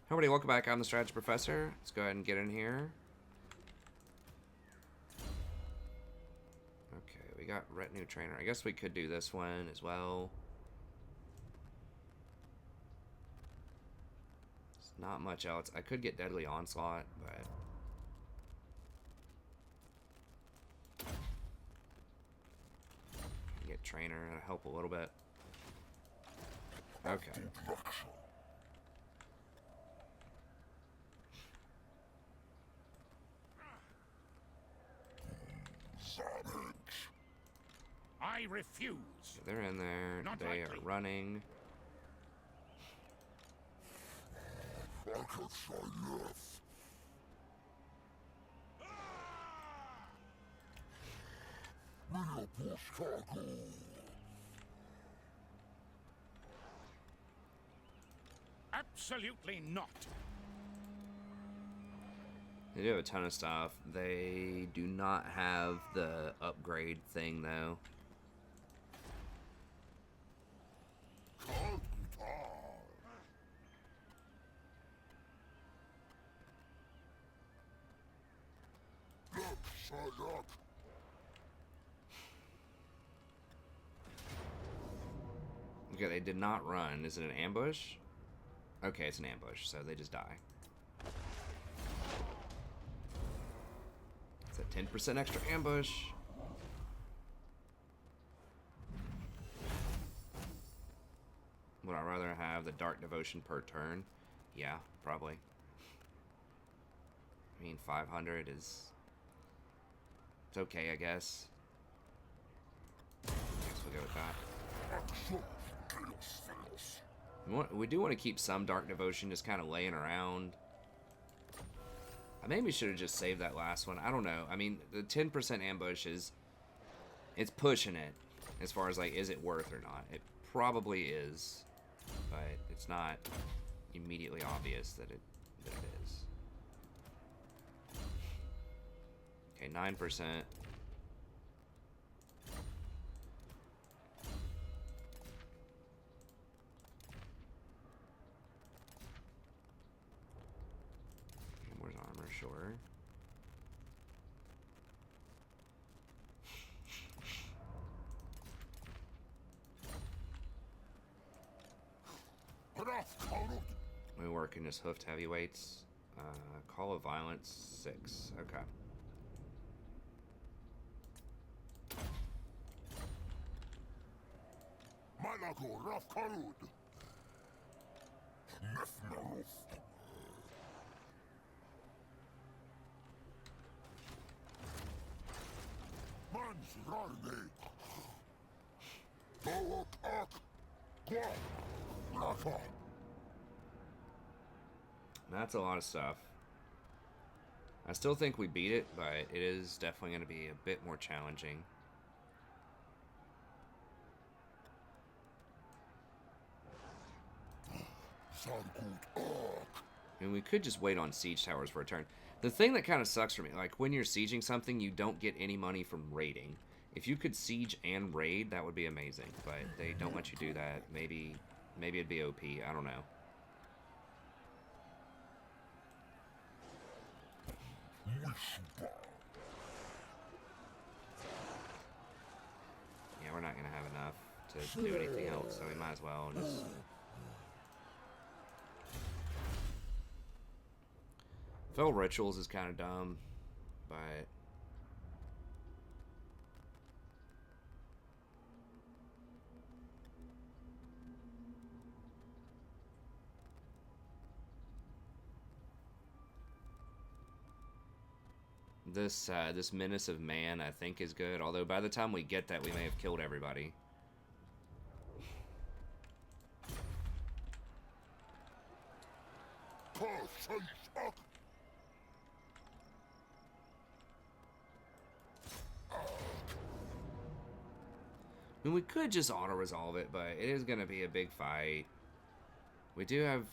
Everybody, welcome back. I'm the Strategy Professor. Let's go ahead and get in here. Okay, we got Retinue Trainer. I guess we could do this one as well. There's not much else. I could get Deadly Onslaught, but... get Trainer. That'll help a little bit. Okay. I refuse. So they're in there. Not they likely. are running. I can say yes. Меня пускаку. Absolutely not. They do have a ton of stuff. They do not have the upgrade thing, though. Okay, they did not run. Is it an ambush? Okay, it's an ambush, so they just die. It's a 10% extra ambush. Would I rather have the Dark Devotion per turn? Yeah, probably. I mean, 500 is... it's okay, I guess. I guess we'll go with that. We do want to keep some Dark Devotion just kind of laying around. I maybe should have just saved that last one. I don't know. I mean, the 10% ambush is... it's pushing it. As far as, like, is it worth or not? It probably is. But it's not immediately obvious that it is. Okay, 9%. Where's armor? Sure. We work in just hoofed heavyweights. Call of Violence 6. Okay. Malagor, Rafkarud. Nefmaruf. Mans Rarne. Boak Ak. Kwa. Rafa. That's a lot of stuff. I still think we beat it, but it is definitely going to be a bit more challenging. I mean, we could just wait on siege towers for a turn. The thing that kind of sucks for me, like when you're sieging something, you don't get any money from raiding. If you could siege and raid, that would be amazing, but they don't let you do that. Maybe it'd be OP. I don't know. Yeah, we're not going to have enough to do anything else, so we might as well just... Fell Rituals is kind of dumb, but... This Menace of Man, I think, is good. Although by the time we get that, we may have killed everybody. I mean, we could just auto-resolve it, but it is going to be a big fight. We do have...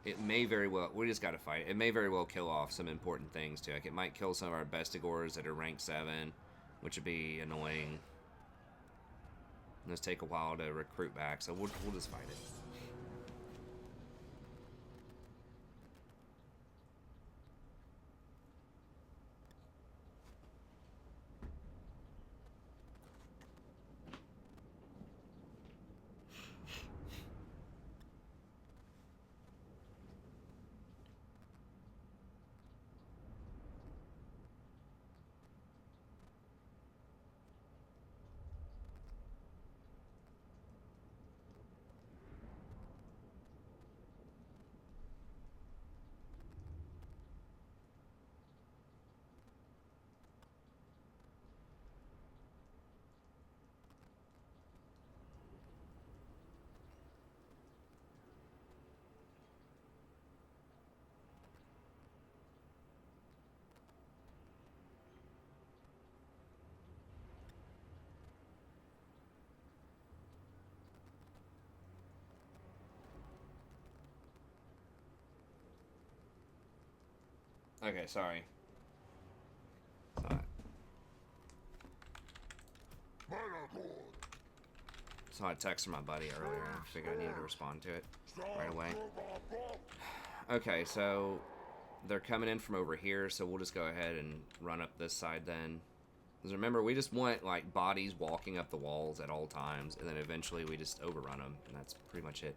it may very well... we just got to fight it. It may very well kill off some important things, too. Like, it might kill some of our Bestigors that are rank 7, which would be annoying. And it'll take a while to recruit back, so we'll just fight it. Okay, sorry. Thought. Malagor. So I texted my buddy earlier and I figured I needed to respond to it right away. Okay, so they're coming in from over here, so we'll just go ahead and run up this side then. Because remember, we just want like bodies walking up the walls at all times, and then eventually we just overrun them, and that's pretty much it.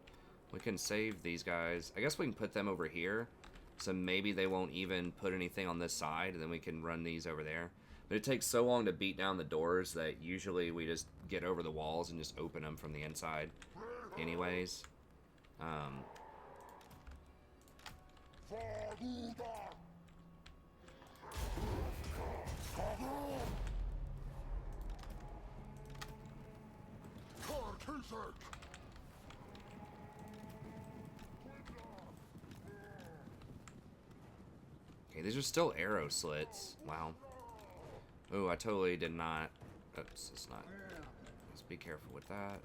We can save these guys. I guess we can put them over here, so maybe they won't even put anything on this side, and then we can run these over there. But it takes so long to beat down the doors that usually we just get over the walls and just open them from the inside anyways. Okay, these are still arrow slits. Wow. Oh, I totally did not. Oops, it's not. Let's be careful with that.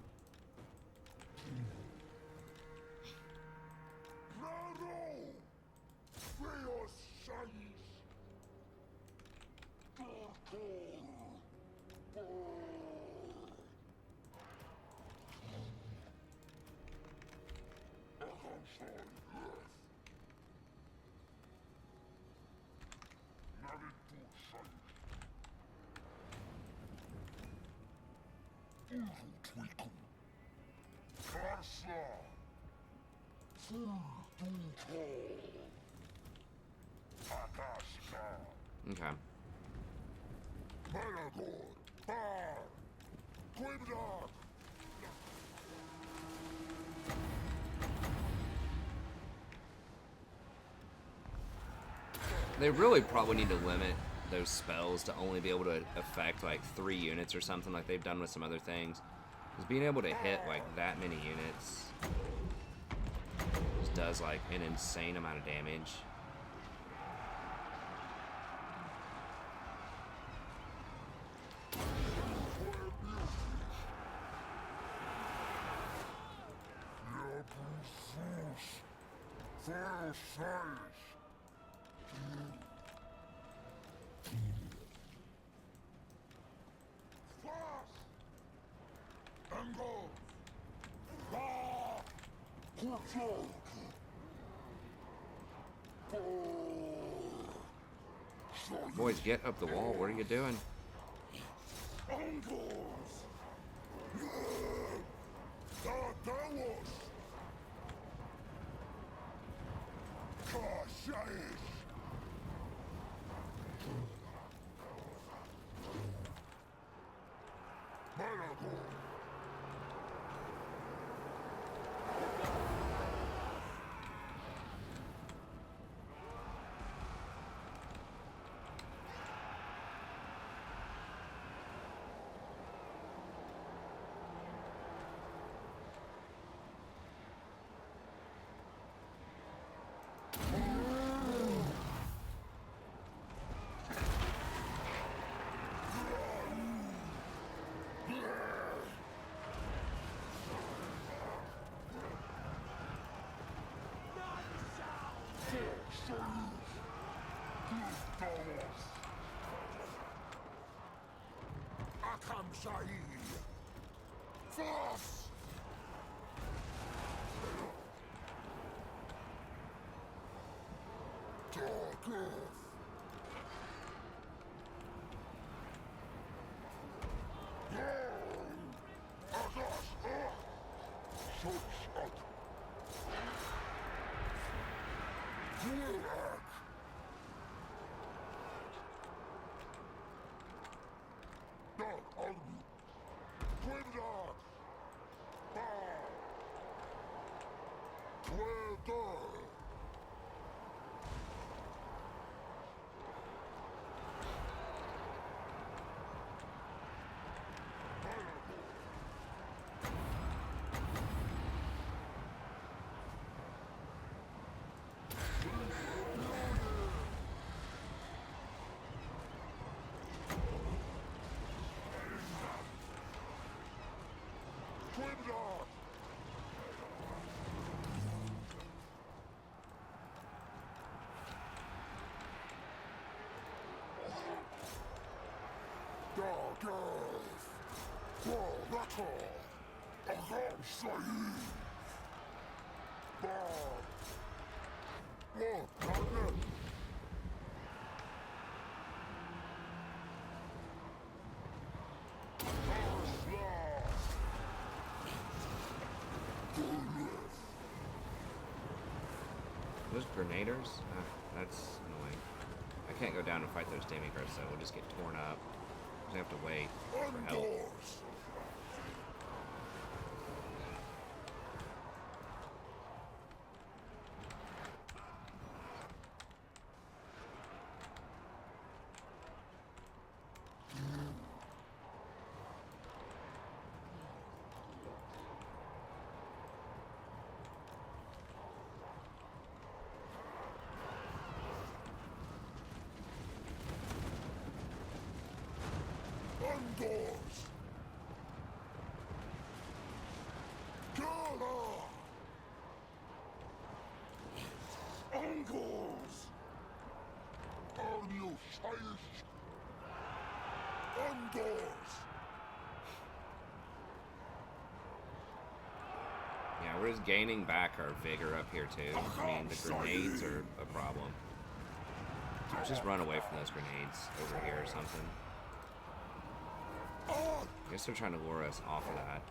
Okay. Malagor. Bar. Quibdog. They really probably need to limit those spells to only be able to affect like 3 units or something like they've done with some other things. Because being able to hit like that many units just does like an insane amount of damage. Boys, get up the wall. What are you doing? Those grenaders? That's annoying. I can't go down and fight those demigrants, though. We'll just get torn up. We have to wait for help. Yeah, we're just gaining back our vigor up here too. I mean, the grenades are a problem. Let's just run away from those grenades over here or something. I guess they're trying to lure us off of that.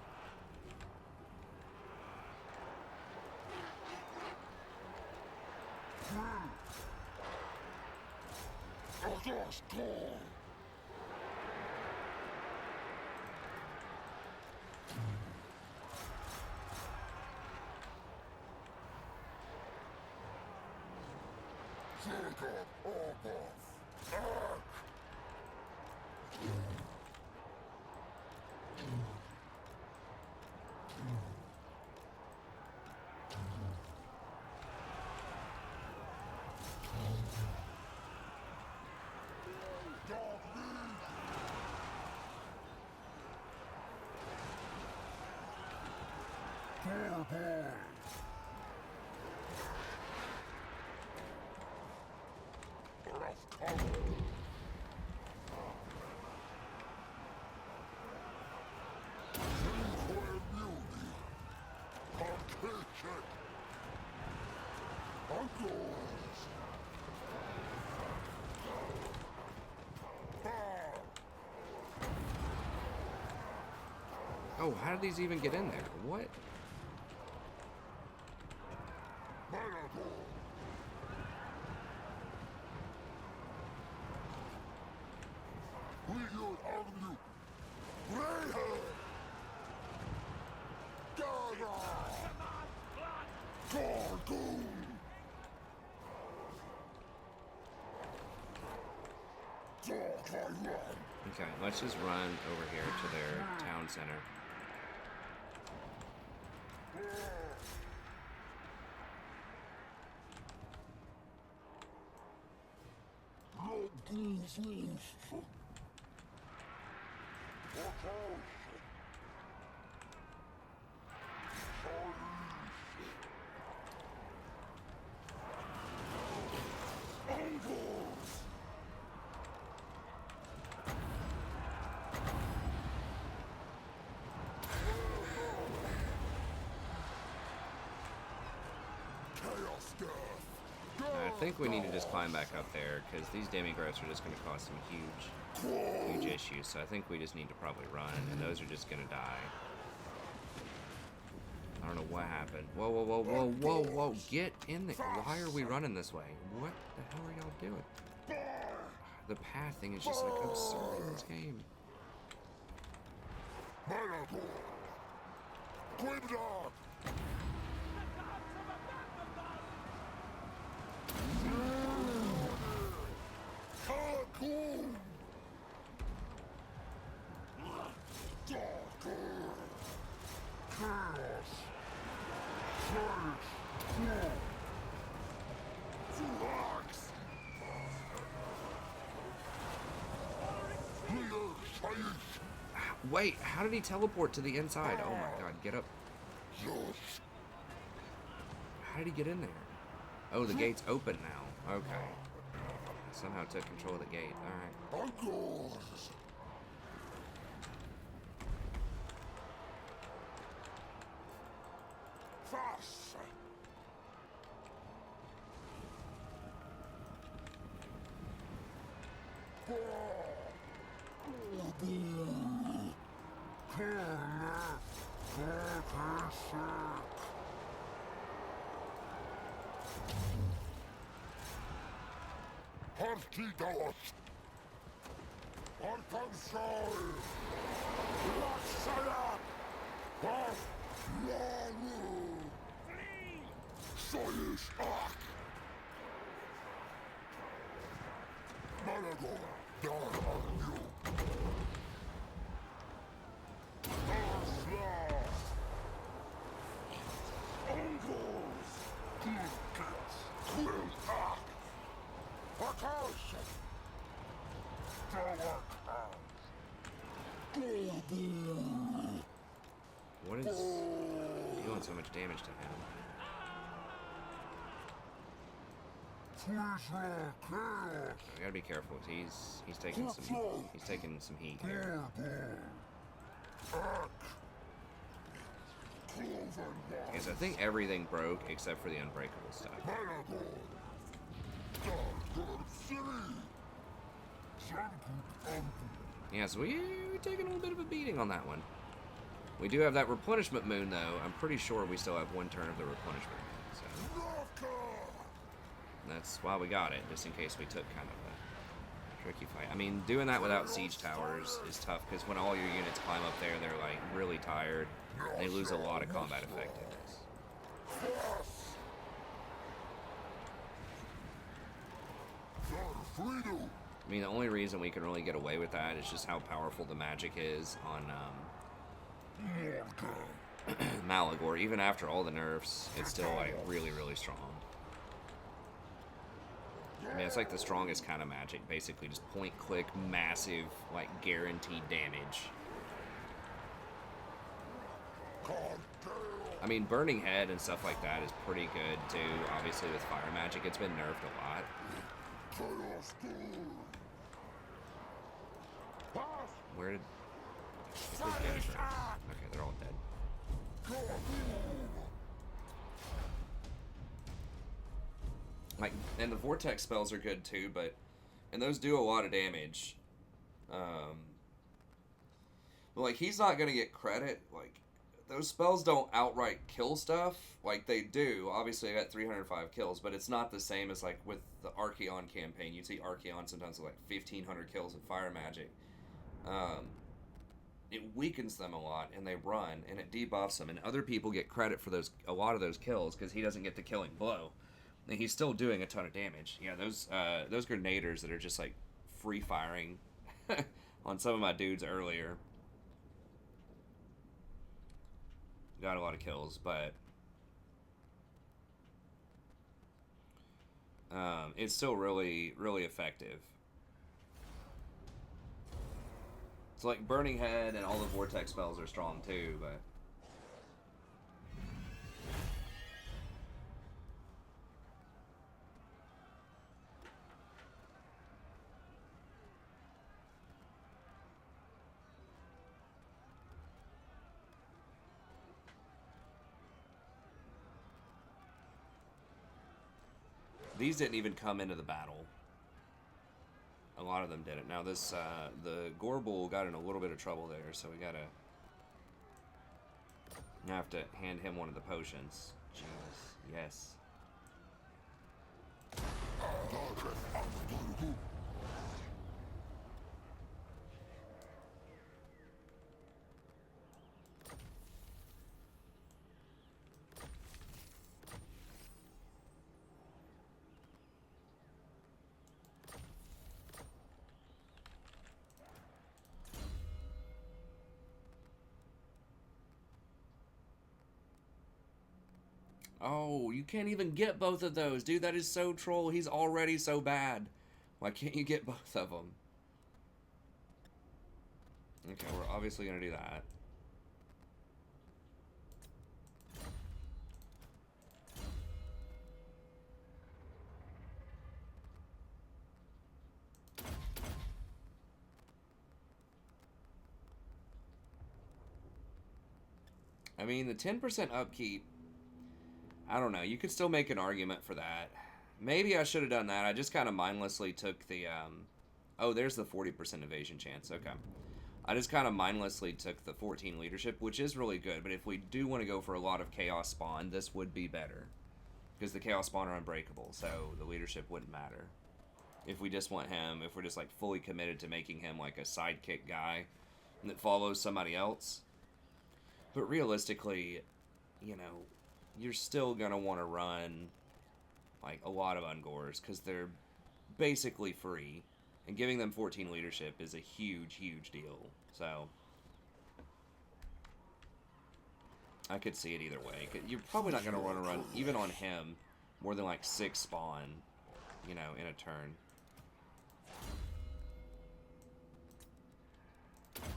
Oh, how did these even get in there? What? Okay, let's just run over here to their town center. I think we need to just climb back up there because these demigrants are just going to cause some huge issues. So I think we just need to probably run, and those are just going to die. I don't know what happened. Whoa, whoa, whoa, whoa, whoa, whoa! Get in there! Why are we running this way? What the hell are y'all doing? The pathing is just like absurd in this game. Wait, how did he teleport to the inside? Oh my god, get up. How did he get in there? Oh, the gate's open now. Okay. Somehow took control of the gate. Alright. Hartidos! Arkansas! Lassala! Lalu! Soyuz Ak! Malagor! Dar Arnu! Darsla! Ongos! Kulkets! Quill Ak! Akasha! What is doing so much damage to him? I gotta be careful. He's taking some heat here. Because I think everything broke except for the unbreakable stuff. Yeah, so we're taking a little bit of a beating on that one. We do have that replenishment moon, though. I'm pretty sure we still have one turn of the replenishment moon. So that's why we got it, just in case we took kind of a tricky fight. I mean, doing that without siege towers is tough, because when all your units climb up there, they're, like, really tired. They lose a lot of combat effectiveness. I mean, the only reason we can really get away with that is just how powerful the magic is on Malagor. Even after all the nerfs, it's still, like, really, really strong. I mean, it's like the strongest kind of magic, basically. Just point-click, massive, like, guaranteed damage. I mean, Burning Head and stuff like that is pretty good, too. Obviously, with fire magic, it's been nerfed a lot. Where did... Okay, they're all dead. Like, and the Vortex spells are good, too, but... And those do a lot of damage. But, like, he's not gonna get credit. Like, those spells don't outright kill stuff. Like, they do. Obviously, I got 305 kills, but it's not the same as, like, with the Archaeon campaign. You see Archaeon sometimes with, like, 1,500 kills in fire magic. It weakens them a lot, and they run, and it debuffs them, and other people get credit for a lot of those kills, because he doesn't get the killing blow. And he's still doing a ton of damage. Yeah, those grenaders that are just, like, free-firing on some of my dudes earlier. Got a lot of kills, but it's still really, really effective. It's like Burning Head and all the Vortex spells are strong too, but these didn't even come into the battle. A lot of them didn't. Now this, the Gorbull got in a little bit of trouble there, so we gotta have to hand him one of the potions. Jeez, yes. Oh, you can't even get both of those. Dude, that is so troll. He's already so bad. Why can't you get both of them? Okay, we're obviously going to do that. I mean, the 10% upkeep... I don't know. You could still make an argument for that. Maybe I should have done that. I just kind of mindlessly took the Oh, there's the 40% evasion chance. Okay. I just kind of mindlessly took the 14 leadership, which is really good. But if we do want to go for a lot of chaos spawn, this would be better. Because the chaos spawn are unbreakable, so the leadership wouldn't matter. If we just want him, if we're just like fully committed to making him like a sidekick guy that follows somebody else. But realistically, you know, you're still going to want to run like a lot of Ungors because they're basically free. And giving them 14 leadership is a huge, huge deal. So I could see it either way. You're probably not going to want to run, even on him, more than like 6 spawn, you know, in a turn.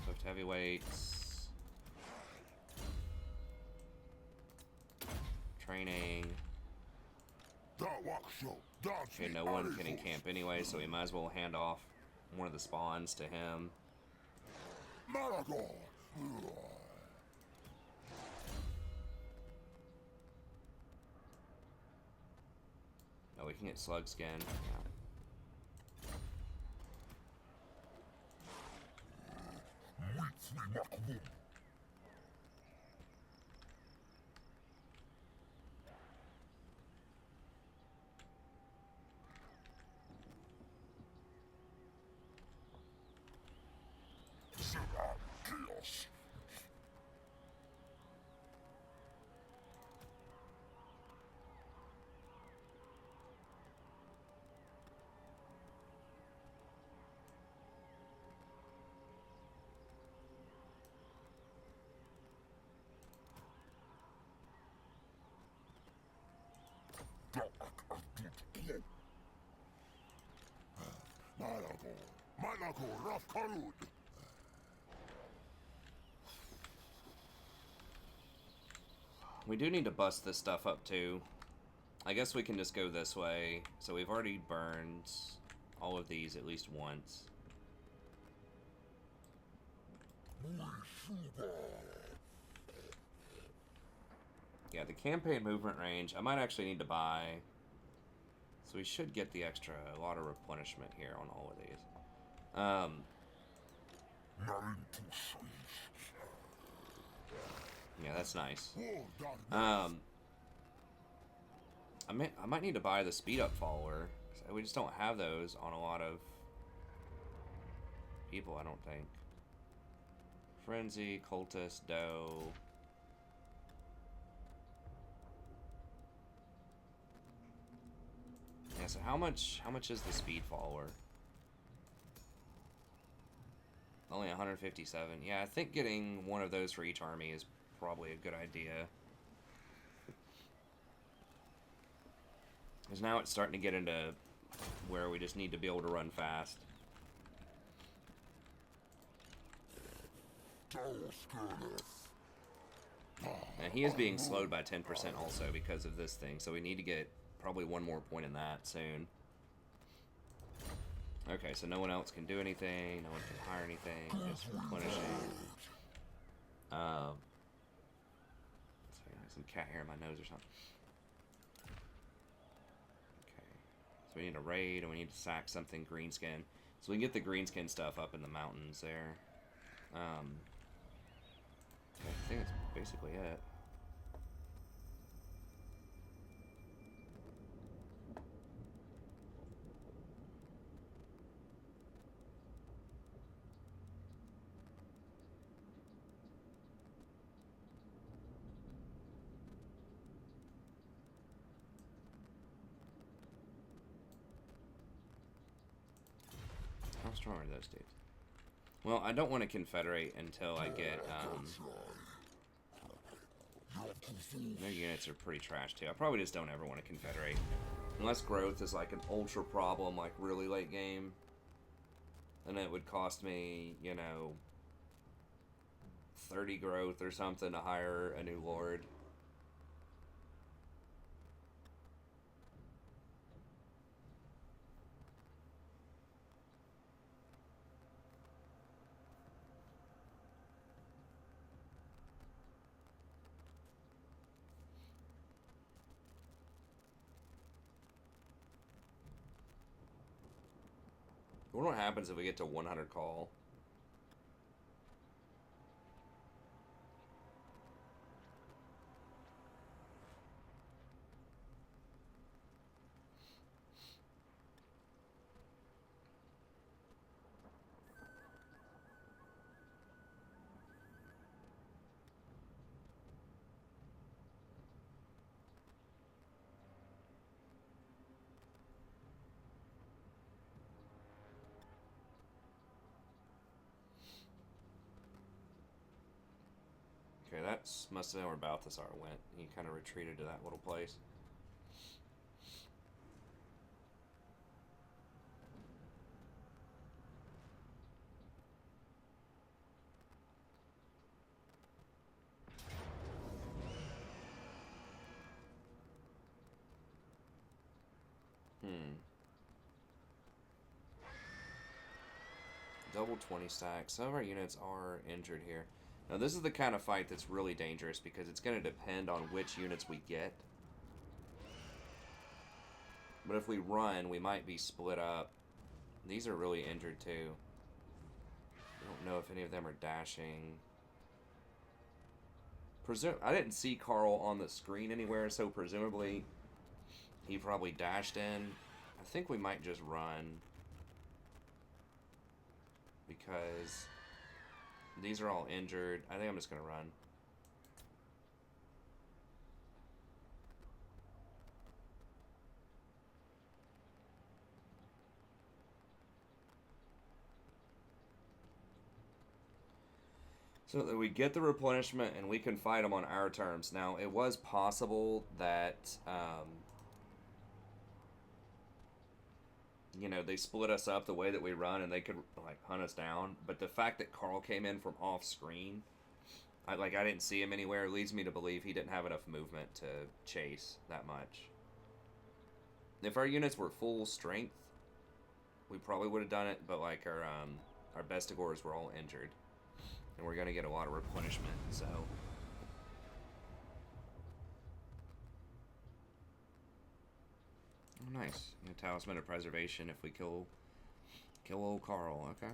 Swift heavyweights. Training. Okay, no one can encamp anyway, so we might as well hand off one of the spawns to him. Malagor. Oh, we can get slug skin. Yeah. Chaos. Malagor, Rafkarud. We do need to bust this stuff up too. I guess we can just go this way. So we've already burned all of these at least once. Yeah, the campaign movement range, I might actually need to buy. So we should get the extra, a lot of replenishment here on all of these. Yeah, that's nice. I might need to buy the speed up follower. We just don't have those on a lot of people, I don't think. Frenzy, cultist, doe. Yeah, so how much is the speed follower? Only 157. Yeah, I think getting one of those for each army is probably a good idea. Because now it's starting to get into where we just need to be able to run fast. And he is being slowed by 10% also because of this thing, so we need to get probably one more point in that soon. Okay, so no one else can do anything, no one can hire anything, just replenishing. Sorry, I have some cat hair in my nose or something. Okay, so we need a raid and we need to sack something greenskin. So we can get the greenskin stuff up in the mountains there. I think that's basically it. How strong are those dudes? Well, I don't want to confederate until I get, their units are pretty trash too. I probably just don't ever want to confederate. Unless growth is like an ultra problem, like really late game. Then it would cost me, you know, 30 growth or something to hire a new lord. wonder what happens if we get to 100 call. Okay, that must have been where Balthasar went. He kind of retreated to that little place. Double 20 stacks. Some of our units are injured here. Now this is the kind of fight that's really dangerous because it's going to depend on which units we get. But if we run, we might be split up. These are really injured too. I don't know if any of them are dashing. I didn't see Carl on the screen anywhere, so presumably he probably dashed in. I think we might just run because these are all injured. I think I'm just going to run. So that we get the replenishment and we can fight them on our terms. Now, it was possible that, you know, they split us up the way that we run and they could, like, hunt us down. But the fact that Carl came in from off screen, I didn't see him anywhere, leads me to believe he didn't have enough movement to chase that much. If our units were full strength, we probably would have done it, but, like, our Bestigors were all injured. And we're going to get a lot of replenishment, so... Oh, nice. Talisman of Preservation if we kill old Carl, okay?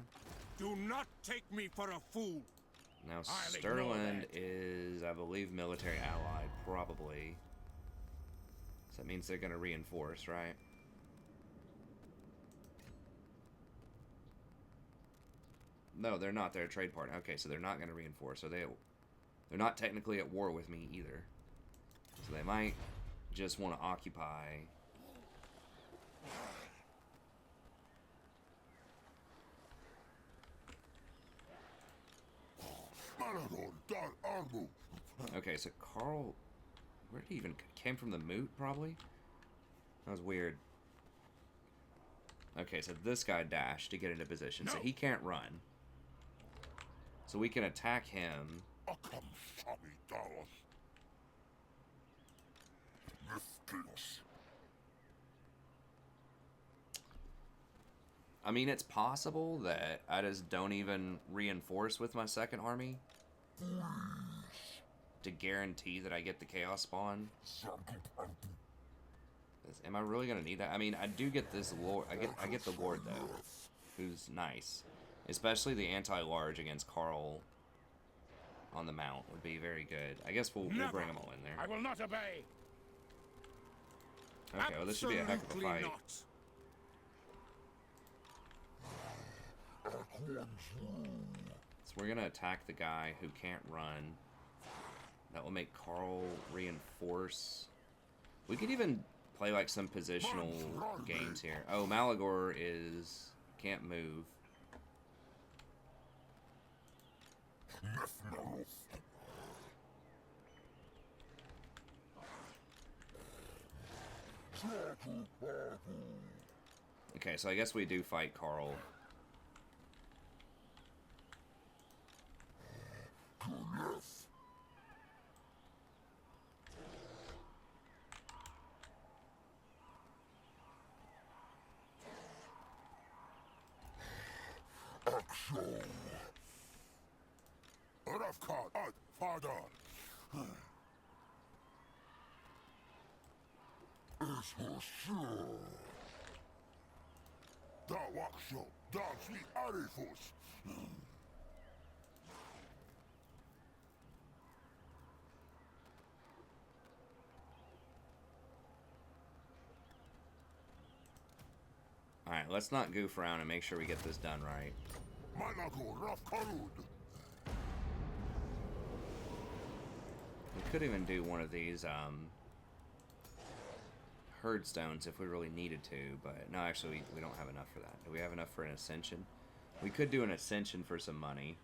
Do not take me for a fool. Now, Sterling is, I believe, military ally, probably. So that means they're going to reinforce, right? No, they're not. They're a trade partner. Okay, so they're not going to reinforce. So they're not technically at war with me either. So they might just want to occupy. Okay, so Carl, where did he even came from? The moot, probably. That was weird. Okay, so this guy dashed to get into position, so he can't run. So we can attack him. I mean, it's possible that I just don't even reinforce with my second army to guarantee that I get the chaos spawn. Am I really gonna need that? I mean, I do get this lord. I get the lord though, who's nice. Especially the anti-large against Carl on the mount would be very good. I guess we'll bring them all in there. I will not obey. Okay, well this should be a heck of a fight. Not. So we're gonna attack the guy who can't run. That will make Carl reinforce. We could even play like some positional games here. Oh, Malagor can't move. Okay, so I guess we do fight Carl. Da workshop, dance the Arifus. Alright, let's not goof around and make sure we get this done right. Malagor, Rough Karud. We could even do one of these, herd stones if we really needed to, but no, actually, we don't have enough for that. Do we have enough for an ascension? We could do an ascension for some money.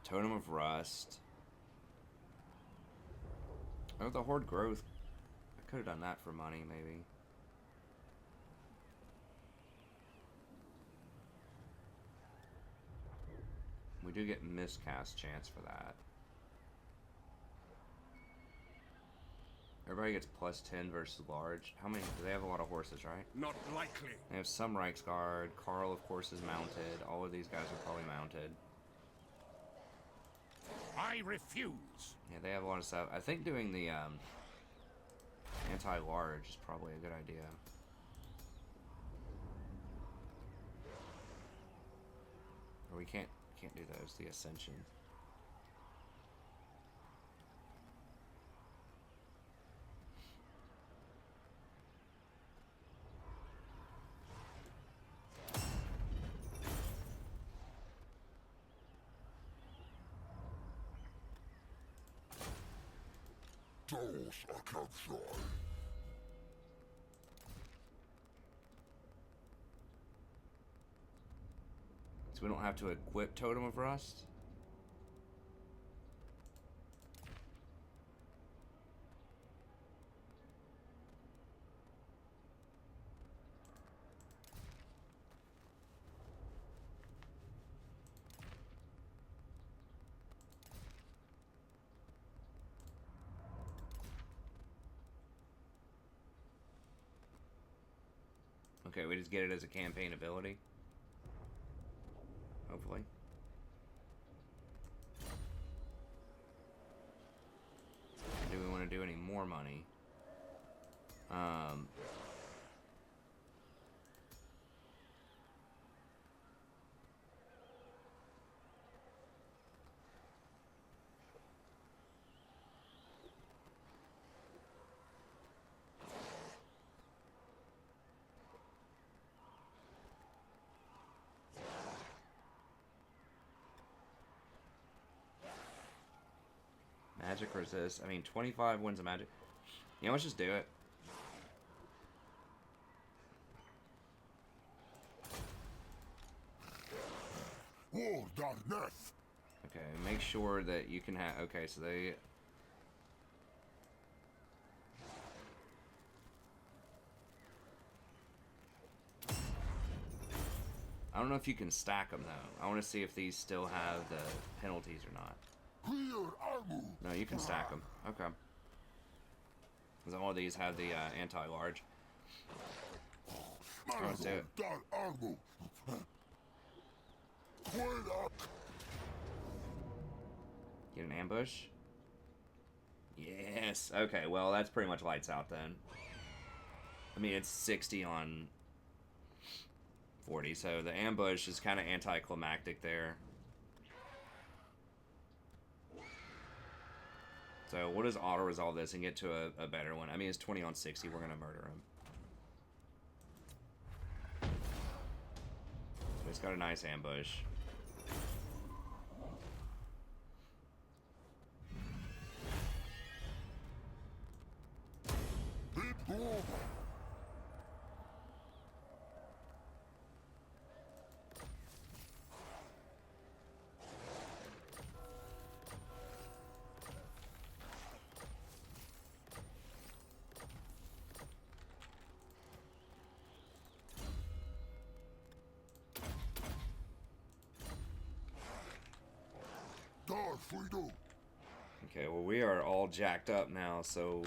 Totem of Rust. Oh, the Horde Growth. I could have done that for money, maybe. We do get miscast chance for that. Everybody gets plus 10 versus large. How many? They have a lot of horses, right? Not likely. They have some Reichsguard. Carl, of course, is mounted. All of these guys are probably mounted. I refuse. Yeah, they have a lot of stuff. I think doing the anti-large is probably a good idea. Or we can't do those. The Ascension. Those are captured. So we don't have to equip Totem of Rust? Okay, we just get it as a campaign ability. Hopefully. Do we want to do any more money? Magic resist. I mean, 25 wins a magic. You know, let's just do it. War Darneth. Okay, make sure that you can have... Okay, so they... I don't know if you can stack them, though. I want to see if these still have the penalties or not. No, you can stack them. Okay. Because all of these have the anti-large. Let's do it. Get an ambush? Yes. Okay, well, that's pretty much lights out then. I mean, it's 60 on 40, so the ambush is kind of anticlimactic there. So we'll just auto-resolve this and get to a better one. I mean, it's 20 on 60. We're going to murder him. So he's got a nice ambush. Fuido. Okay, well, we are all jacked up now, so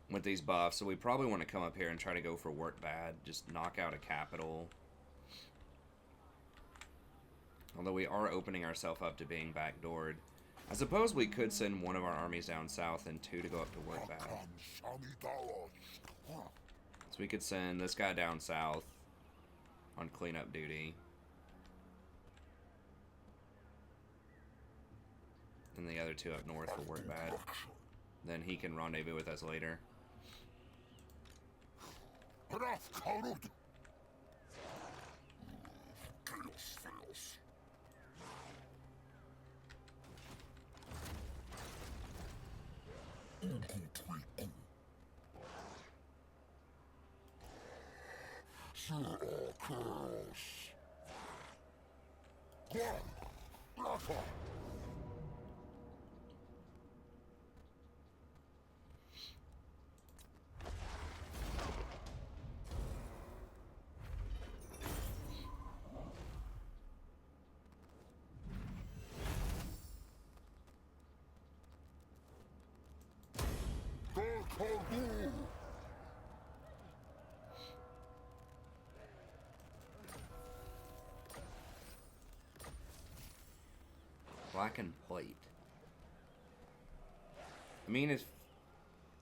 with these buffs, so we probably want to come up here and try to go for work bad. Just knock out a capital. Although we are opening ourselves up to being backdoored. I suppose we could send one of our armies down south and two to go up to work bad. So we could send this guy down south on cleanup duty. And the other two up north for work bad. Then he can rendezvous with us later. Black and white. I mean,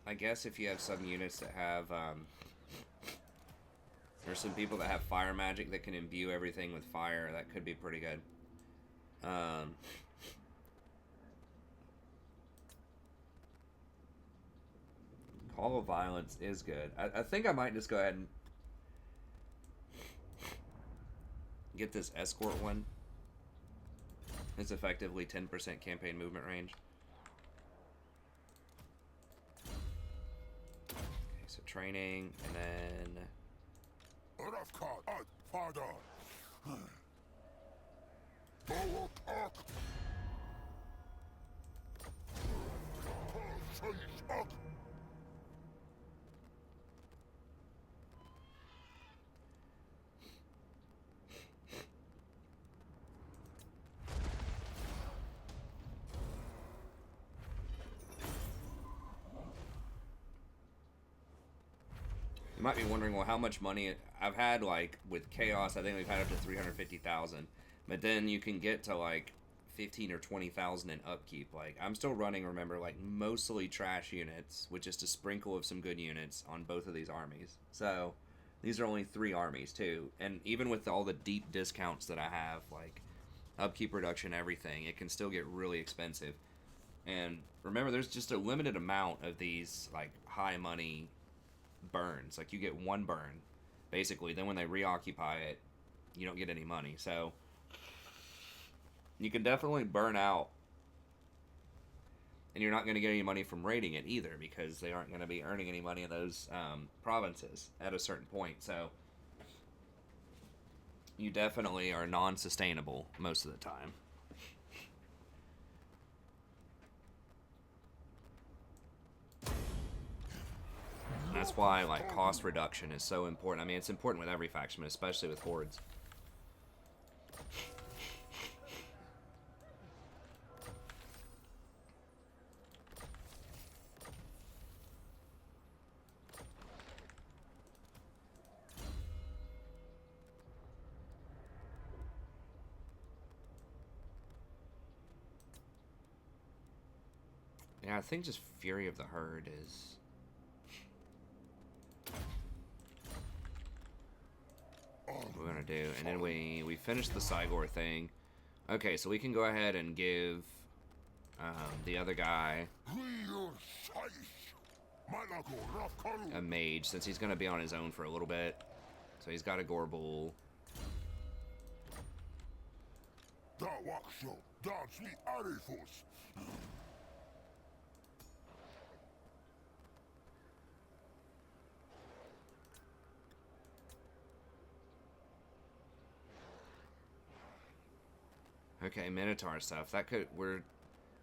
I guess if you have some units that have, there's some people that have fire magic that can imbue everything with fire, that could be pretty good. Call of Violence is good. I think I might just go ahead and get this escort one. It's effectively 10% campaign movement range. Okay, so training, and then... You might be wondering, well, how much money I've had, like, with Chaos, I think we've had up to 350,000. But then you can get to, like, 15 or 20,000 in upkeep. Like, I'm still running, remember, like, mostly trash units, with just a sprinkle of some good units on both of these armies. So, these are only 3 armies, too. And even with all the deep discounts that I have, like, upkeep reduction, everything, it can still get really expensive. And remember, there's just a limited amount of these, like, high money burns. Like, you get 1 burn, basically. Then when they reoccupy it, you don't get any money. So, you can definitely burn out. And you're not going to get any money from raiding it either, because they aren't going to be earning any money in those provinces at a certain point. So, you definitely are non-sustainable most of the time. That's why, like, cost reduction is so important. I mean, it's important with every faction, but especially with hordes. Yeah, I think just Fury of the Herd is... what we're gonna do. And then we finished the Malagor thing. Okay, so we can go ahead and give the other guy a mage, since he's gonna be on his own for a little bit. So he's got a Gorbull. Okay, Minotaur stuff. That could... we're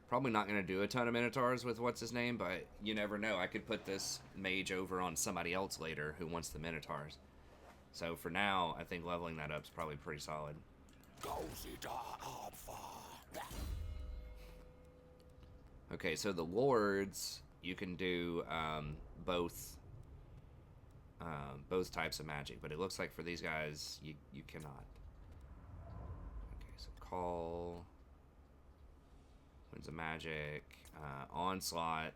probably not going to do a ton of Minotaurs with what's-his-name, but you never know. I could put this mage over on somebody else later who wants the Minotaurs. So for now, I think leveling that up is probably pretty solid. Okay, so the lords, you can do both types of magic, but it looks like for these guys, you cannot. Okay, so call, winds of magic, onslaught,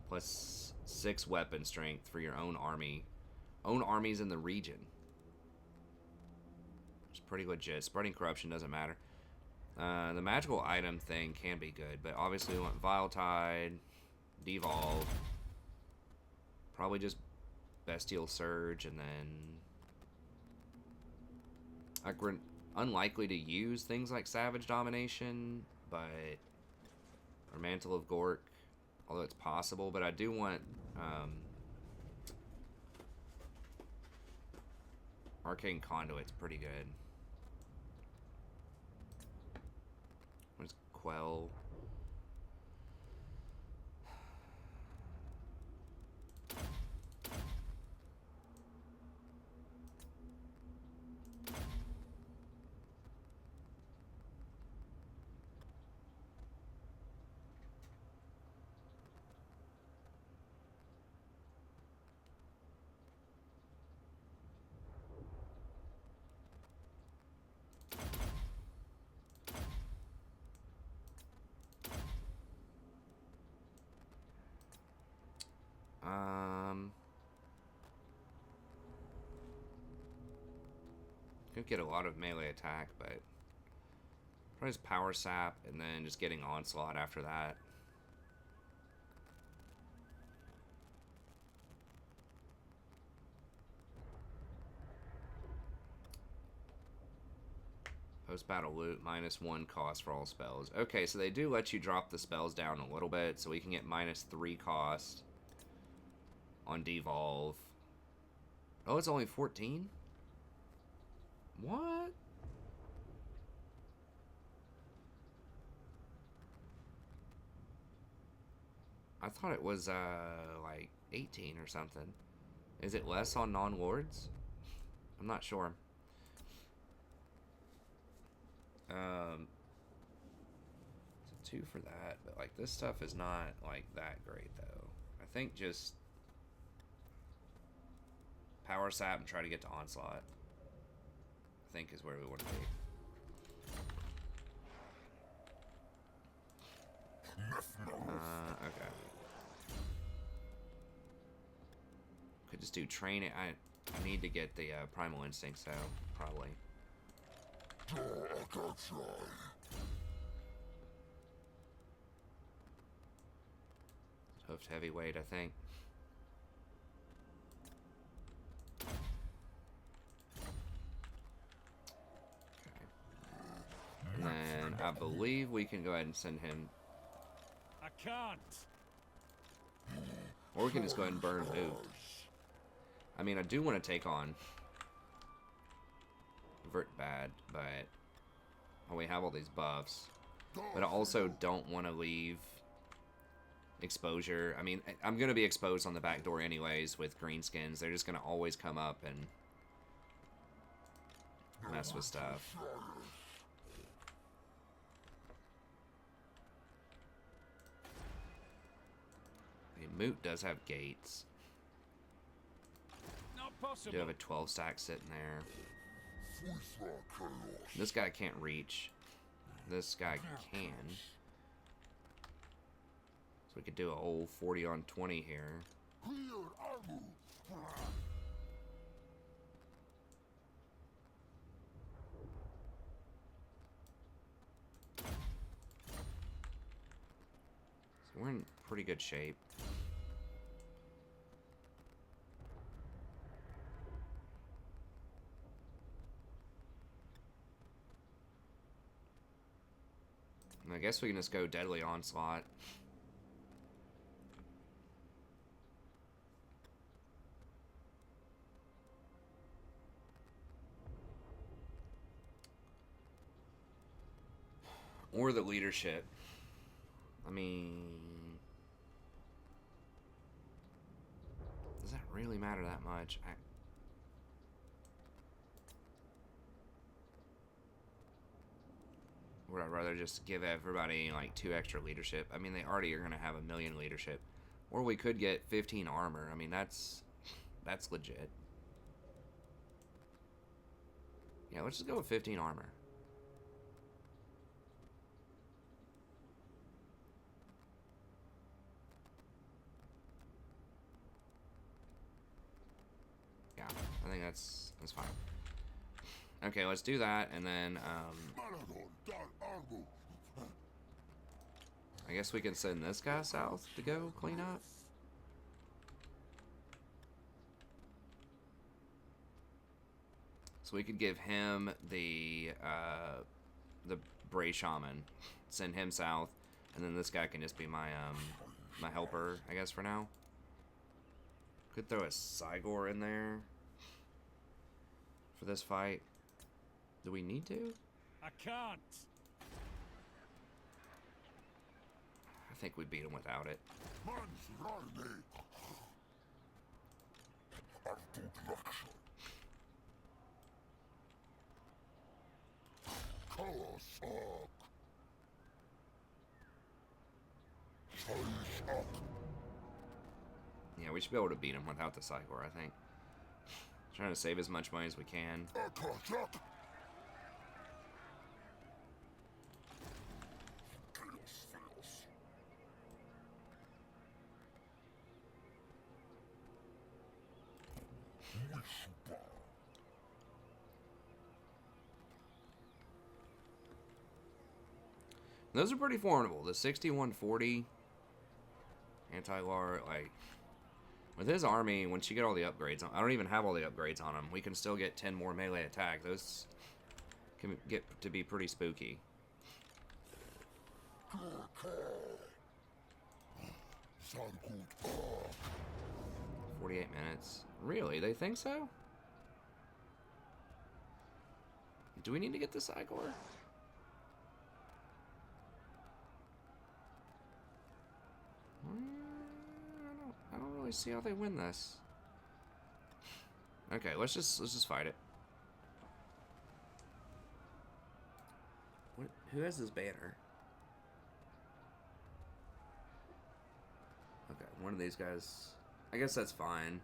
plus 6 weapon strength for your own army. Own armies in the region. It's pretty legit. Spreading corruption doesn't matter. The magical item thing can be good, but obviously we want Vile Tide, Devolve, probably just Bestial Surge, and then like we're unlikely to use things like Savage Domination, but or Mantle of Gork, although it's possible. But I do want Arcane Conduit's pretty good. What's Quell? Could get a lot of melee attack, but probably just Power Sap and then just getting Onslaught after that. Post-battle loot, -1 cost for all spells. Okay, so they do let you drop the spells down a little bit, so we can get -3 cost on Devolve. Oh, it's only 14? What? I thought it was, like 18 or something. Is it less on non-lords? I'm not sure. It's a 2 for that, but like this stuff is not like that great though. I think just Power Sap and try to get to Onslaught, I think, is where we want to be. Okay. Could just do train it. I need to get the Primal Instincts though, probably. Hoofed Heavyweight, I think. And then I believe we can go ahead and send him. I can't. Or we can just go ahead and burn Boot. I mean, I do want to take on Vert Bad, but we have all these buffs. But I also don't want to leave exposure. I mean, I'm going to be exposed on the back door anyways with greenskins. They're just going to always come up and mess with stuff. Moot does have gates. Not possible. Do have a 12 stack sitting there. This guy can't reach. This guy can. So we could do a whole 40 on 20 here. So we're in pretty good shape. I guess we can just go Deadly Onslaught. Or the leadership. I mean, does that really matter that much? would I rather just give everybody like 2 extra leadership? I mean, they already are gonna have 1,000,000 leadership, or we could get 15 armor. I mean, that's legit. Yeah, let's just go with 15 armor. Yeah, I think that's fine. Okay, let's do that, and then Malagor, dar armu. I guess we can send this guy south to go clean up. So we could give him the Bray Shaman, send him south, and then this guy can just be my my helper, I guess, for now. Could throw a Sigor in there for this fight. Do we need to? I can't. I think we beat him without it. Mans rarne. Artud laksha. Kawasak. Saisak. Yeah, we should be able to beat him without the Sigor, I think. Trying to save as much money as we can. Akajak. Chaos fails. Wishba. Those are pretty formidable. The 6140 anti-lar, like, with his army, once you get all the upgrades on, I don't even have all the upgrades on him. We can still get 10 more melee attack. Those can get to be pretty spooky. 48 minutes. Really? They think so? Do we need to get the Sigor? I don't really see how they win this. Okay, let's just fight it. Who has this banner? Okay, one of these guys. I guess that's fine.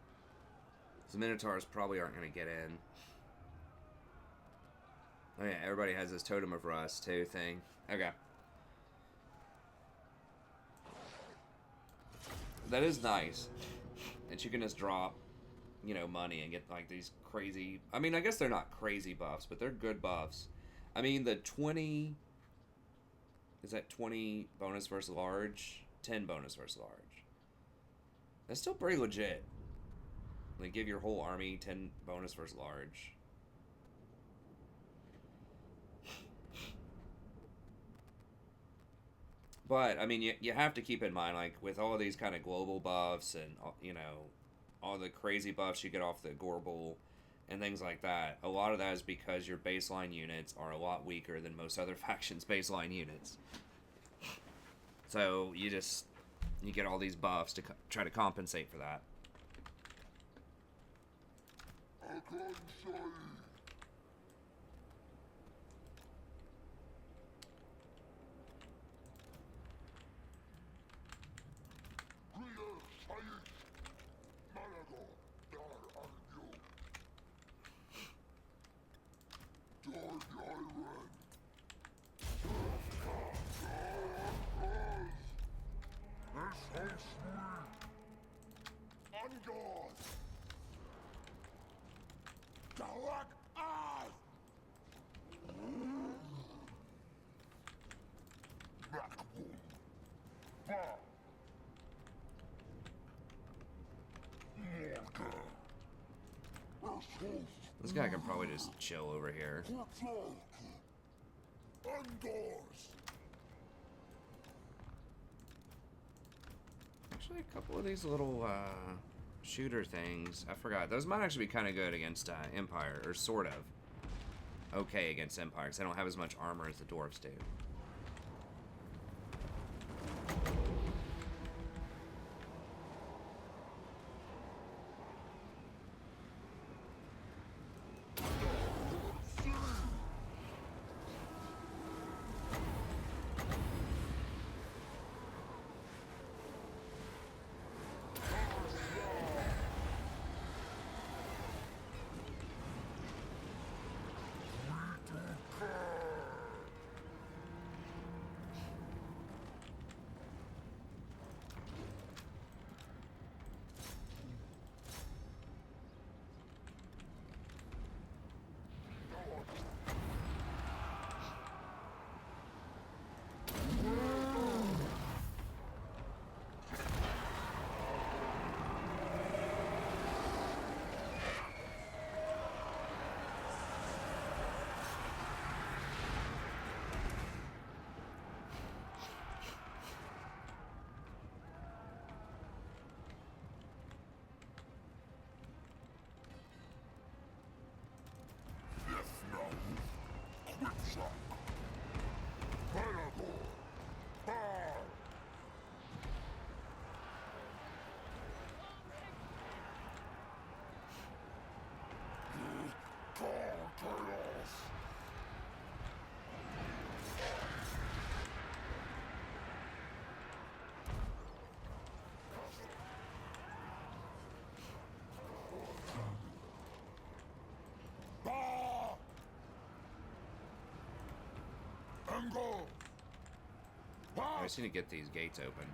The Minotaurs probably aren't going to get in. Oh yeah, everybody has this Totem of Rust too thing. Okay. That is nice. And you can just drop, you know, money and get like these crazy... I mean, I guess they're not crazy buffs, but they're good buffs. I mean, the 20... Is that 20 bonus versus large? 10 bonus versus large. That's still pretty legit. Like, give your whole army 10 bonus versus large. But, I mean, you have to keep in mind, like, with all these kind of global buffs and, you know, all the crazy buffs you get off the Gorbel and things like that, a lot of that is because your baseline units are a lot weaker than most other factions' baseline units. So, you get all these buffs to try to compensate for that. This guy can probably just chill over here. Actually, a couple of these little shooter things, I forgot. Those might actually be kind of good against Empire, or sort of okay against Empire, because they don't have as much armor as the dwarves do. Angle! I just need to get these gates open.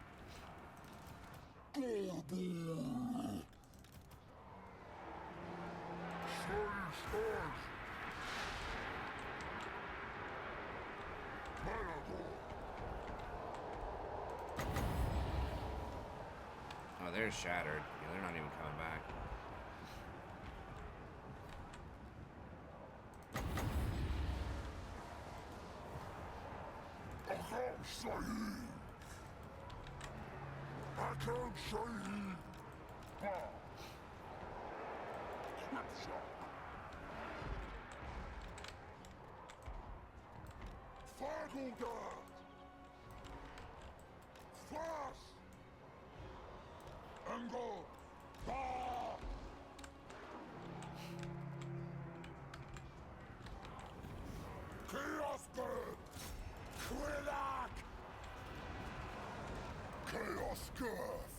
Oh, they're shattered. Yeah, they're not even coming back. I can't say Quick shot. Fagelgard. Fast. Angle. Bah. Chaos bird. Quillag. Chaos girth.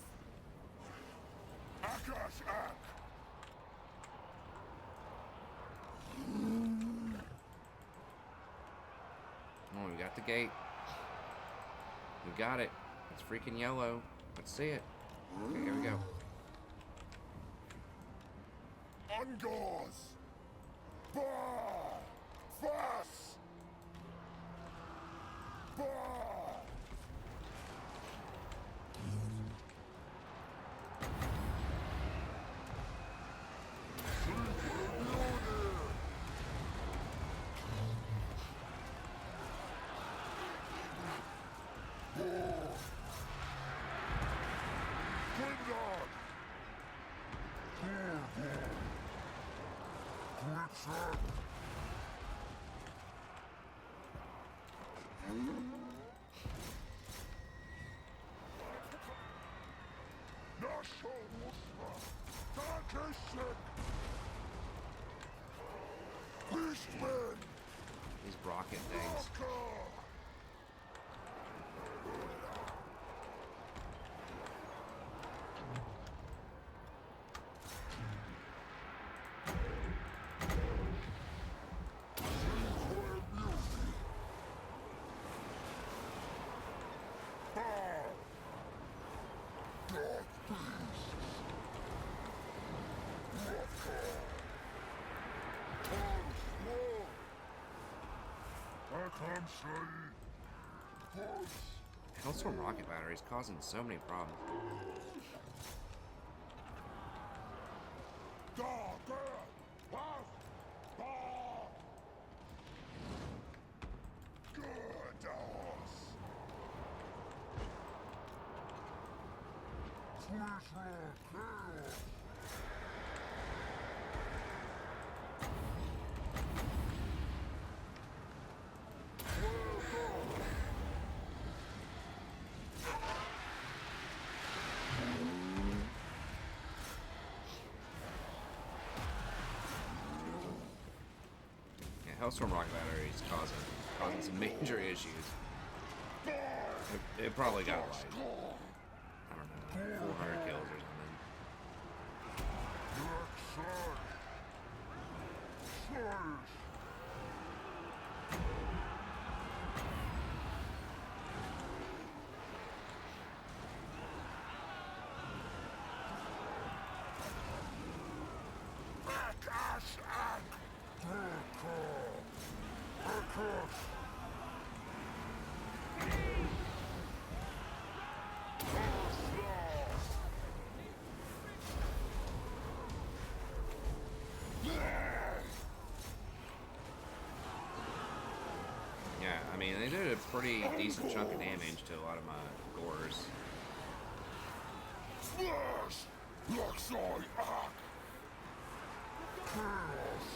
Akash Ak. Oh, we got the gate. We got it. It's freaking yellow. Let's see it. Okay, here we go. Ungors. Bah. Fast. Bah. Beastmen! These rocket things. Hellstorm rocket batteries causing so many problems. Hellstorm rocket batteries causing some major issues. It probably got like, I don't know, 400 kills or something. Yeah, I mean, they did a pretty decent chunk of damage to a lot of my gores. Flash! Luxoi Ak! Chaos!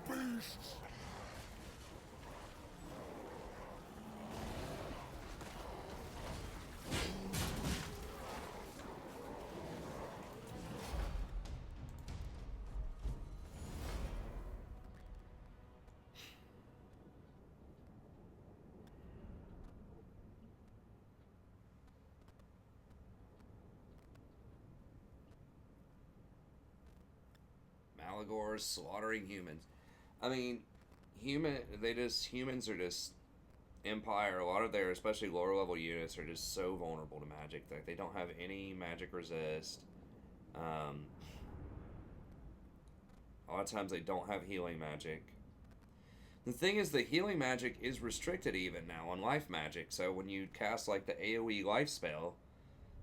Beasts! Malagor slaughtering humans. I mean, humans are just Empire. A lot of their, especially lower level units, are just so vulnerable to magic. Like they don't have any magic resist. A lot of times they don't have healing magic. The thing is, the healing magic is restricted even now on life magic. So when you cast like the AoE life spell,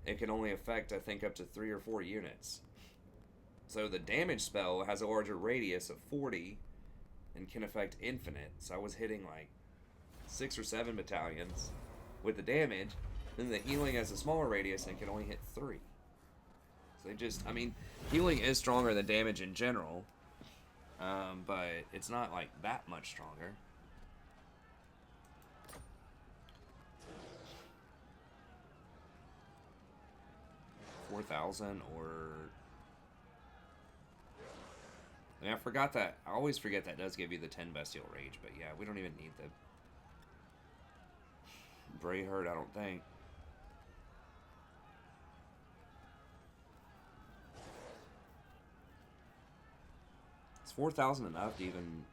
it can only affect, I think, up to 3 or 4 units. So the damage spell has a larger radius of 40 and can affect infinite. So I was hitting like 6 or 7 battalions with the damage. Then the healing has a smaller radius and can only hit 3. So they just, I mean, healing is stronger than damage in general. But it's not like that much stronger. $4,000 or... I mean, I forgot that. I always forget that does give you the 10 Bestial Rage, but yeah, we don't even need the Bray Herd, I don't think. Is 4,000 enough to even...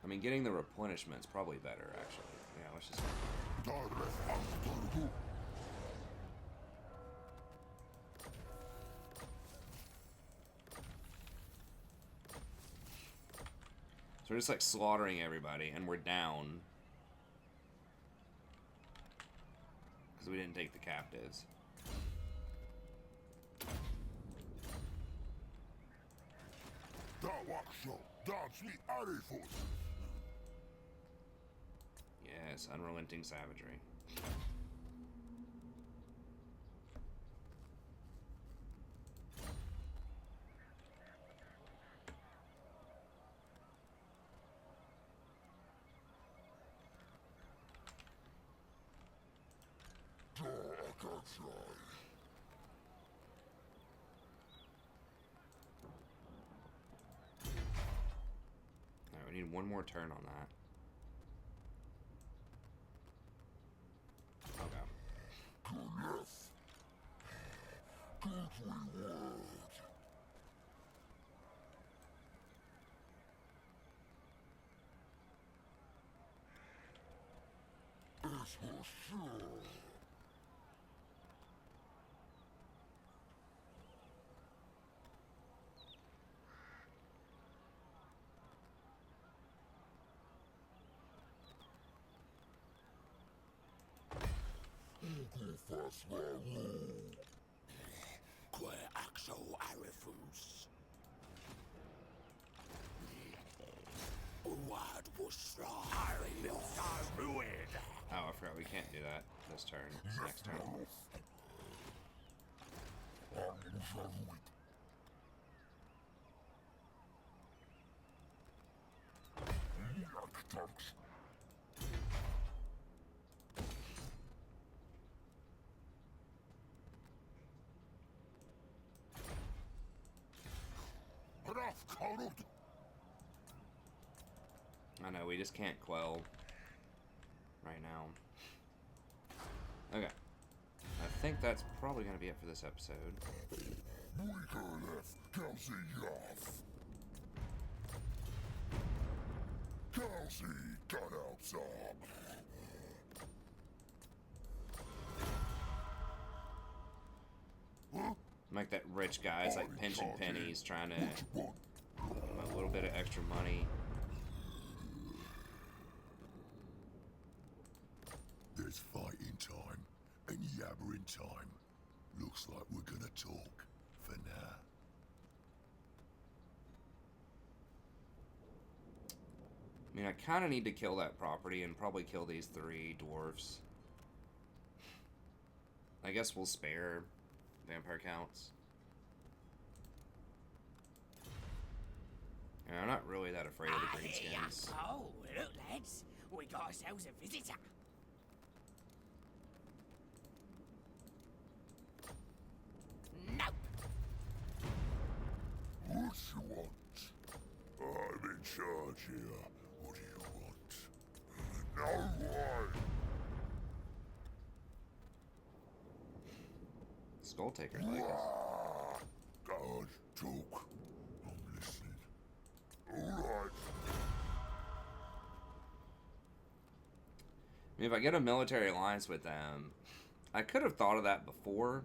I mean, getting the replenishment's probably better, actually. Yeah, let's just... So we're just like slaughtering everybody, and we're down. Because we didn't take the captives. Yes, unrelenting savagery. Alright, we need one more turn on that. Oh, I forgot we can't do that this turn. It's next turn. I know, we just can't quell right now. Okay. I think that's probably going to be it for this episode. Like that rich guy's like pinching pennies, trying to give him a little bit of extra money. There's fighting time and yabbering time. Looks like we're gonna talk for now. I mean, I kind of need to kill that property and probably kill these 3 dwarfs. I guess we'll spare vampire counts. And I'm not really that afraid of the greenskins. Oh, look, lads. We got ourselves a visitor. Nope. What you want? I'm in charge here. What do you want? No way! Skull Taker's like us. God, talk. I'm listening. mean, if I get a military alliance with them, I could have thought of that before.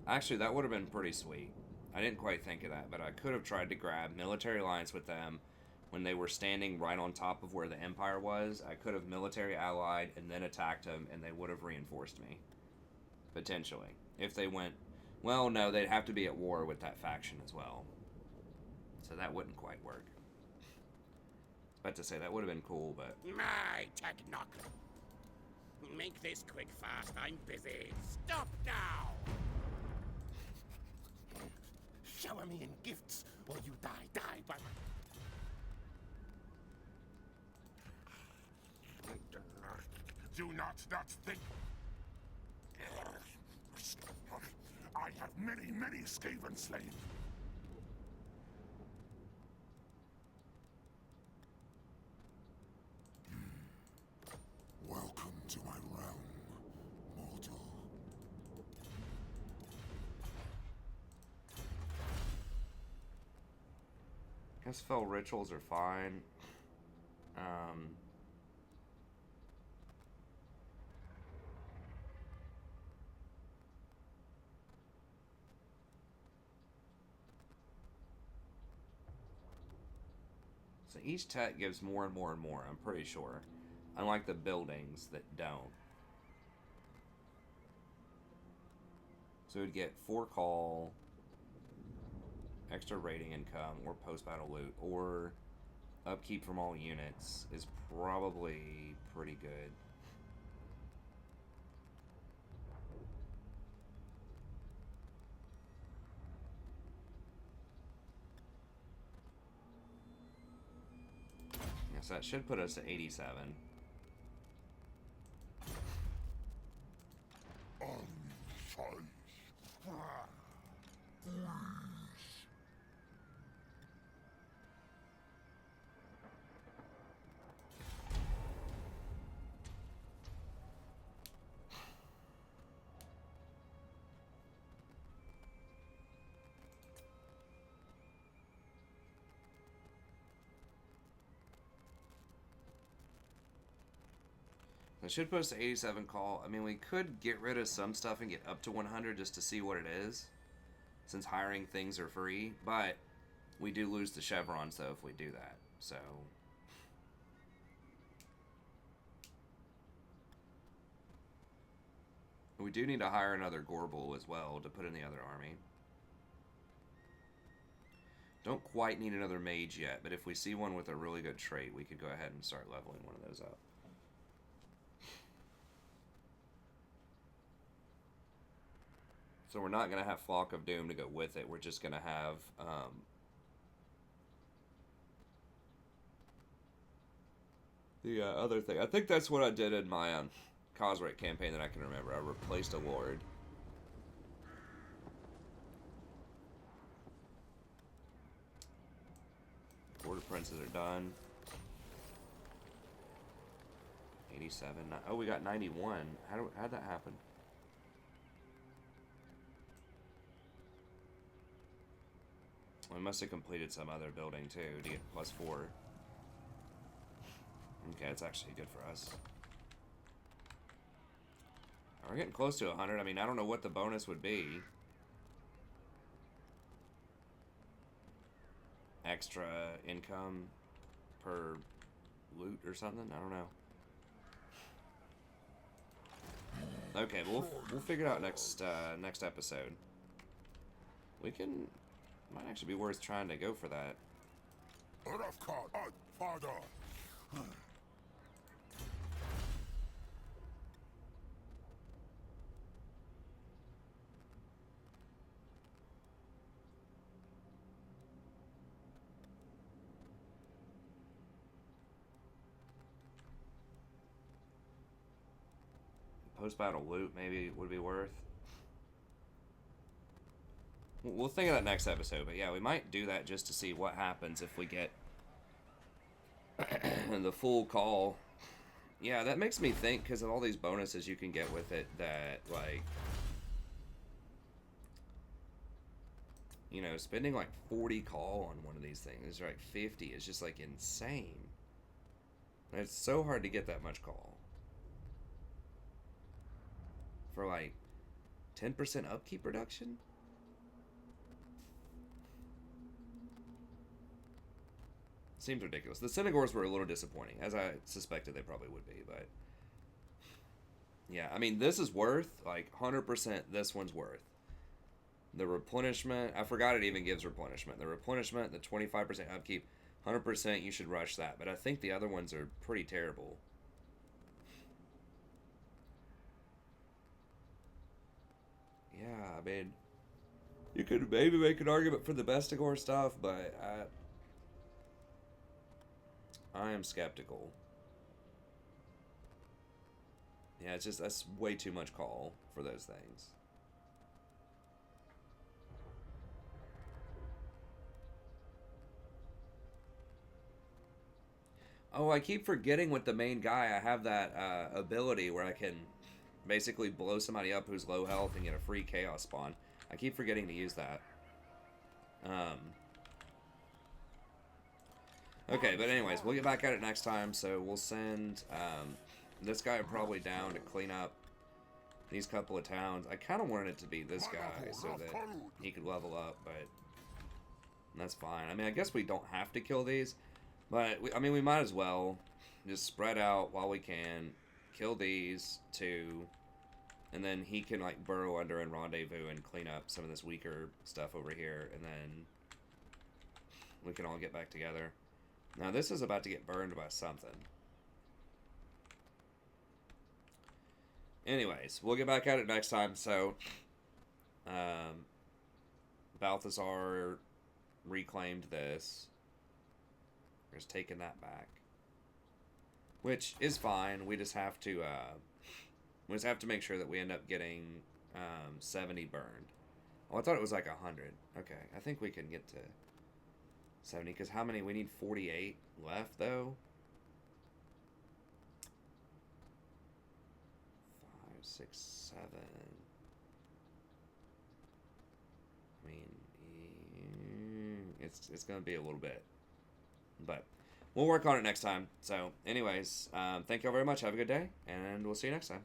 Actually, that would have been pretty sweet. I didn't quite think of that, but I could have tried to grab military alliance with them when they were standing right on top of where the Empire was. I could have military allied and then attacked them, and they would have reinforced me. Potentially. If they went... Well, no, they'd have to be at war with that faction as well. So that wouldn't quite work. I was about to say, that would have been cool, but... My technoc. Make this quick fast, I'm busy. Stop now! Shower me in gifts, or you die by my... Do not think. I have many Skaven slaves. Welcome to my realm, mortal. Guess spell rituals are fine. So each tech gives more and more and more, I'm pretty sure. Unlike the buildings that don't. So we'd get 4 call, extra rating income, or post-battle loot, or upkeep from all units is probably pretty good. Yes, that should put us at 87. It should put us to 87 call. I mean, we could get rid of some stuff and get up to 100 just to see what it is, since hiring things are free, but we do lose the chevrons, though, if we do that, so... We do need to hire another Gorbel as well to put in the other army. Don't quite need another mage yet, but if we see one with a really good trait, we could go ahead and start leveling one of those up. So we're not going to have Flock of Doom to go with it. We're just going to have the other thing. I think that's what I did in my Cosric campaign that I can remember. I replaced a Lord. Border Princes are done. 87. Oh, we got 91. How'd that happen? We must have completed some other building too to get +4. Okay, it's actually good for us. We're getting close to 100. I mean, I don't know what the bonus would be. Extra income per loot or something? I don't know. Okay, we'll figure it out next episode. We can... Might actually be worth trying to go for that. Father. Post-battle loot maybe would be worth. We'll think of that next episode, but yeah, we might do that just to see what happens if we get the full call. Yeah, that makes me think, because of all these bonuses you can get with it, that, like, you know, spending like 40 call on one of these things, or like 50, is just like insane. And it's so hard to get that much call. for like 10% upkeep reduction? Seems ridiculous. The Cynagors were a little disappointing, as I suspected they probably would be, but yeah, I mean, this is worth, like, 100% this one's worth. The replenishment, I forgot it even gives replenishment. The replenishment, the 25% upkeep, 100% you should rush that, but I think the other ones are pretty terrible. Yeah, I mean, you could maybe make an argument for the Bestigor stuff, but I am skeptical. Yeah, it's just, that's way too much call for those things. Oh, I keep forgetting with the main guy, I have that ability where I can basically blow somebody up who's low health and get a free chaos spawn. I keep forgetting to use that. Okay, but anyways, we'll get back at it next time, so we'll send this guy probably down to clean up these couple of towns. I kind of wanted it to be this guy so that he could level up, but that's fine. I mean, I guess we don't have to kill these, but I mean, we might as well just spread out while we can, kill these two, and then he can like burrow under and rendezvous and clean up some of this weaker stuff over here, and then we can all get back together. Now this is about to get burned by something. Anyways, we'll get back at it next time. So, Balthazar reclaimed this. We're just taking that back, which is fine. We just have to make sure that we end up getting 70 burned. Oh, I thought it was like 100. Okay, I think we can get to 70, because how many? We need 48 left, though. 5, 6, 7. I mean, it's going to be a little bit. But we'll work on it next time. So, anyways, thank you all very much. Have a good day, and we'll see you next time.